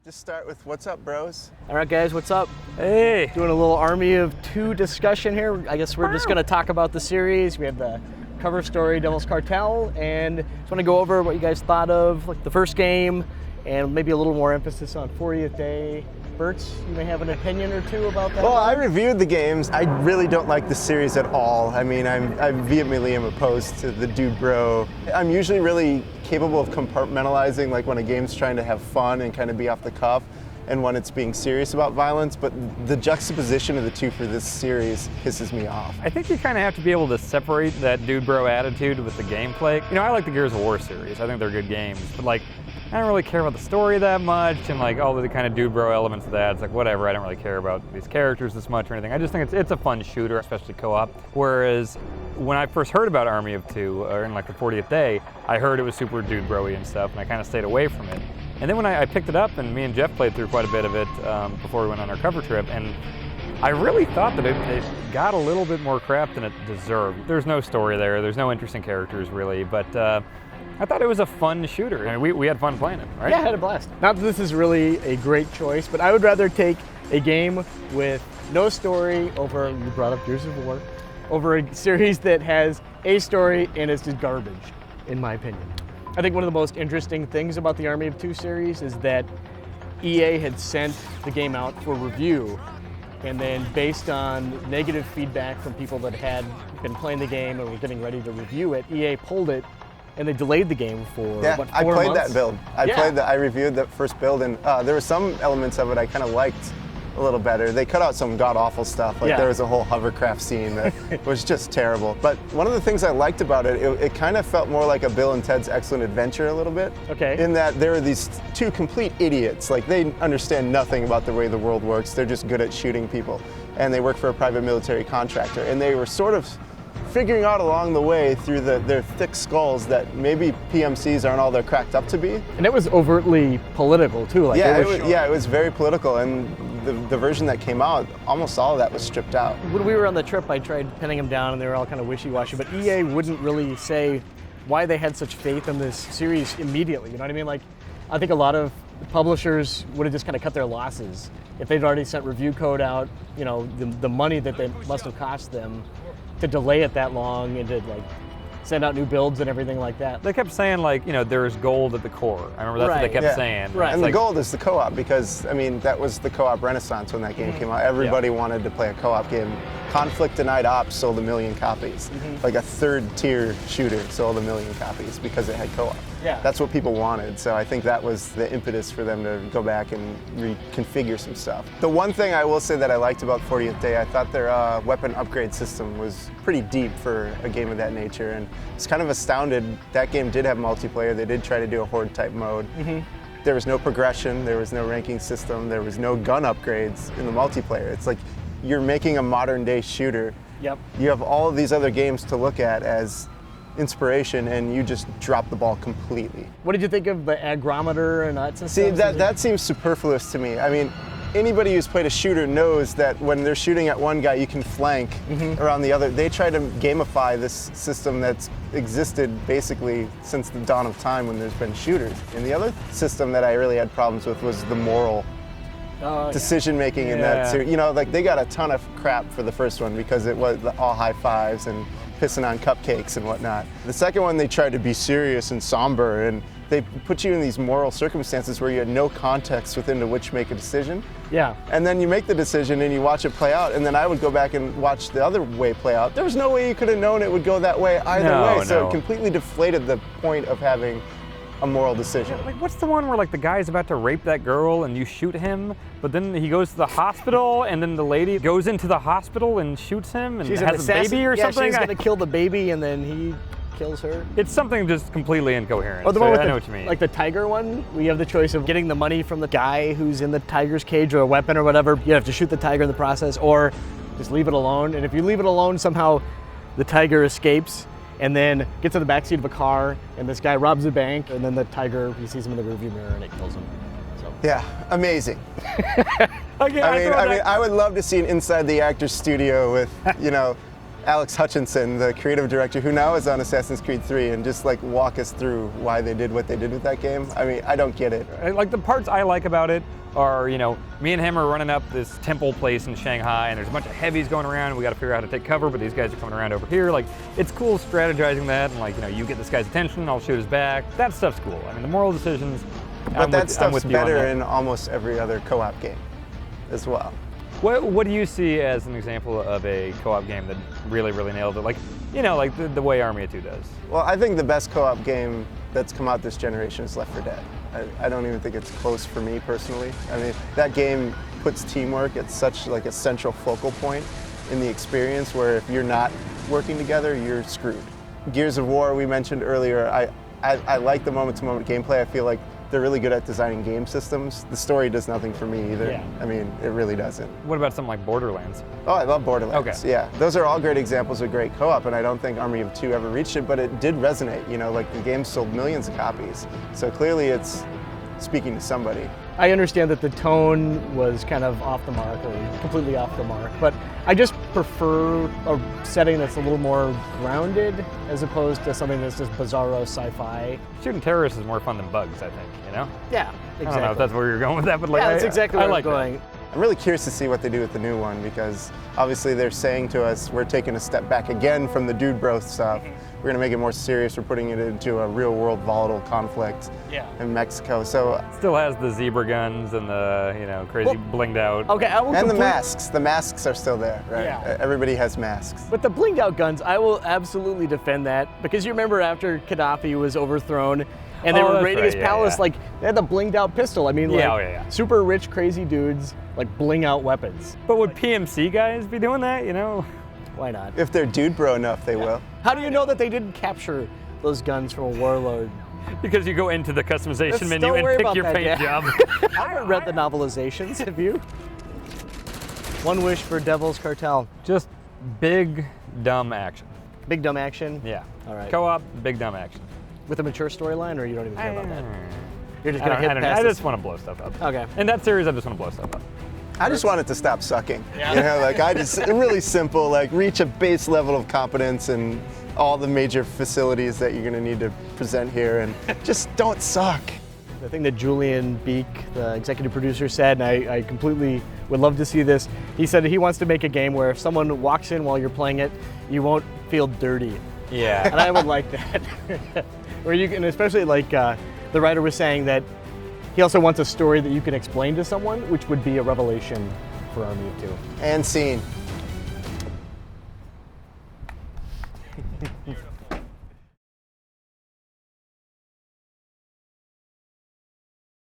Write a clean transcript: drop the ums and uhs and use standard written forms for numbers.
Just start with what's up, bros? All right, guys, what's up? Hey. Doing a little Army of Two discussion here. I guess we're just going to talk about the series. We have the cover story, Devil's Cartel, and just want to go over what you guys thought of like the first game, and maybe a little more emphasis on 40th Day. Bertz, you may have an opinion or two about that. Well, I reviewed the games. I really don't like the series at all. I mean, I vehemently am opposed to the dude bro. I'm usually really capable of compartmentalizing, like when a game's trying to have fun and kind of be off the cuff, and when it's being serious about violence, but the juxtaposition of the two for this series pisses me off. I think you kind of have to be able to separate that dude bro attitude with the gameplay. You know, I like the Gears of War series. I think they're good games, but like, I don't really care about the story that much, and like all the kind of dude bro elements of that. It's like, whatever, I don't really care about these characters this much or anything. I just think it's a fun shooter, especially co-op. Whereas when I first heard about Army of Two, or in like the 40th Day, I heard it was super dude bro-y and stuff, and I kind of stayed away from it. And then when I picked it up, and me and Jeff played through quite a bit of it before we went on our cover trip, and I really thought that it got a little bit more crap than it deserved. There's no story there, there's no interesting characters really, but I thought it was a fun shooter. I mean, we had fun playing it, right? Yeah, I had a blast. Not that this is really a great choice, but I would rather take a game with no story over, you brought up Gears of War, over a series that has a story and is just garbage, in my opinion. I think one of the most interesting things about the Army of Two series is that EA had sent the game out for review, and then based on negative feedback from people that had been playing the game and were getting ready to review it, EA pulled it and they delayed the game for what, 4 months? I played that build. I reviewed that first build, and there were some elements of it I kind of liked a little better. They cut out some god-awful stuff, like there was a whole hovercraft scene that was just terrible. But one of the things I liked about it kind of felt more like a Bill and Ted's Excellent Adventure a little bit. Okay. In that there are these two complete idiots. Like, they understand nothing about the way the world works. They're just good at shooting people. And they work for a private military contractor. And they were sort of figuring out along the way through their thick skulls that maybe PMCs aren't all they're cracked up to be. And it was overtly political too. Like it was very political, and the version that came out, almost all of that was stripped out. When we were on the trip, I tried pinning them down and they were all kind of wishy-washy, but EA wouldn't really say why they had such faith in this series immediately, you know what I mean? Like, I think a lot of publishers would have just kind of cut their losses if they'd already sent review code out, you know, the money that they must have cost them to delay it that long and to like send out new builds and everything like that. They kept saying like, you know, there's gold at the core. I remember that's what they kept saying. Right. And like, the gold is the co-op, because I mean that was the co-op renaissance when that game came out. Everybody wanted to play a co-op game. Conflict Denied Ops sold 1 million copies. Like a third-tier shooter sold 1 million copies because it had co-op. Yeah. That's what people wanted, so I think that was the impetus for them to go back and reconfigure some stuff. The one thing I will say that I liked about 40th Day, I thought their weapon upgrade system was pretty deep for a game of that nature, and I was kind of astounded. That game did have multiplayer. They did try to do a horde-type mode. There was no progression, there was no ranking system, there was no gun upgrades in the multiplayer. It's like you're making a modern-day shooter. Yep. You have all of these other games to look at as inspiration, and you just drop the ball completely. What did you think of the agrometer and that stuff? See, that seems superfluous to me. I mean, anybody who's played a shooter knows that when they're shooting at one guy, you can flank around the other. They try to gamify this system that's existed basically since the dawn of time when there's been shooters. And the other system that I really had problems with was the moral decision making in that series. You know, like they got a ton of crap for the first one because it was all high fives and pissing on cupcakes and whatnot. The second one, they tried to be serious and somber, and they put you in these moral circumstances where you had no context within which to make a decision. Yeah. And then you make the decision and you watch it play out, and then I would go back and watch the other way play out. There was no way you could have known it would go that way either way, so it completely deflated the point of having a moral decision. Yeah, like what's the one where like the guy's about to rape that girl and you shoot him, but then he goes to the hospital and then the lady goes into the hospital and shoots him and has a baby or something? She's gonna kill the baby and then he kills her. It's something just completely incoherent. Oh, the one with I know what you mean. Like the tiger one, we have the choice of getting the money from the guy who's in the tiger's cage or a weapon or whatever. You have to shoot the tiger in the process, or just leave it alone. And if you leave it alone, somehow the tiger escapes and then gets in the backseat of a car, and this guy robs a bank, and then the tiger, he sees him in the rearview mirror, and it kills him. So. Yeah, amazing. Okay, I mean, I would love to see an inside the actor's studio with, you know, Alex Hutchinson, the creative director, who now is on Assassin's Creed 3, and just like walk us through why they did what they did with that game? I mean, I don't get it. Like the parts I like about it are, you know, me and him are running up this temple place in Shanghai, and there's a bunch of heavies going around, and we got to figure out how to take cover, but these guys are coming around over here. Like, it's cool strategizing that, and like, you know, you get this guy's attention, I'll shoot his back. That stuff's cool. I mean, the moral decisions. But that stuff's better in almost every other co-op game as well. What do you see as an example of a co-op game that really, really nailed it? Like, you know, like the way Army of Two does. Well, I think the best co-op game that's come out this generation is Left 4 Dead. I don't even think it's close for me personally. I mean, that game puts teamwork at such like a central focal point in the experience where if you're not working together, you're screwed. Gears of War, we mentioned earlier, I like the moment-to-moment gameplay. I feel like they're really good at designing game systems. The story does nothing for me either. Yeah. I mean, it really doesn't. What about something like Borderlands? Oh, I love Borderlands. Okay. Yeah, those are all great examples of great co-op, and I don't think Army of Two ever reached it, but it did resonate. You know, like the game sold millions of copies. So clearly it's speaking to somebody. I understand that the tone was kind of off the mark or completely off the mark, but I just prefer a setting that's a little more grounded as opposed to something that's just bizarro sci-fi. Shooting terrorists is more fun than bugs, I think, you know? Yeah, exactly. I don't know if that's where you're going with that, but like, yeah, that's exactly where I like I'm going. that. I'm really curious to see what they do with the new one because obviously they're saying to us, we're taking a step back again from the dude bro stuff. We're gonna make it more serious. We're putting it into a real world volatile conflict in Mexico. So Still has the zebra guns and the, you know, crazy blinged out. Okay, I will and the masks. The masks are still there, right? Yeah. Everybody has masks. But the blinged out guns, I will absolutely defend that because you remember after Gaddafi was overthrown and they Oh, were that's raiding right, his yeah, palace, yeah. like they had the blinged out pistol. I mean, like Yeah. super rich, crazy dudes like bling out weapons. But would PMC guys be doing that, you know? Why not? If they're dude bro enough, they will. How do you know that they didn't capture those guns from a warlord? Because you go into the customization Let's menu don't and worry pick about your that, paint yeah. job. I haven't read the novelizations, have you? One wish for Devil's Cartel. Just big, dumb action. Big dumb action. Yeah. All right. Co-op, big, dumb action. With a mature storyline, or you don't even care about that? You're just gonna I hit don't know. past I this- just want to blow stuff up. Okay. In that series, I just want to blow stuff up. I just want it to stop sucking. You know, like I just really simple, like reach a base level of competence and all the major facilities that you're gonna need to present here and just don't suck. The thing that Julian Beek, the executive producer, said, and I completely would love to see this, he said he wants to make a game where if someone walks in while you're playing it, you won't feel dirty. Yeah. And I would like that. Where you can, especially like the writer was saying that he also wants a story that you can explain to someone, which would be a revelation for Army of Two. And scene.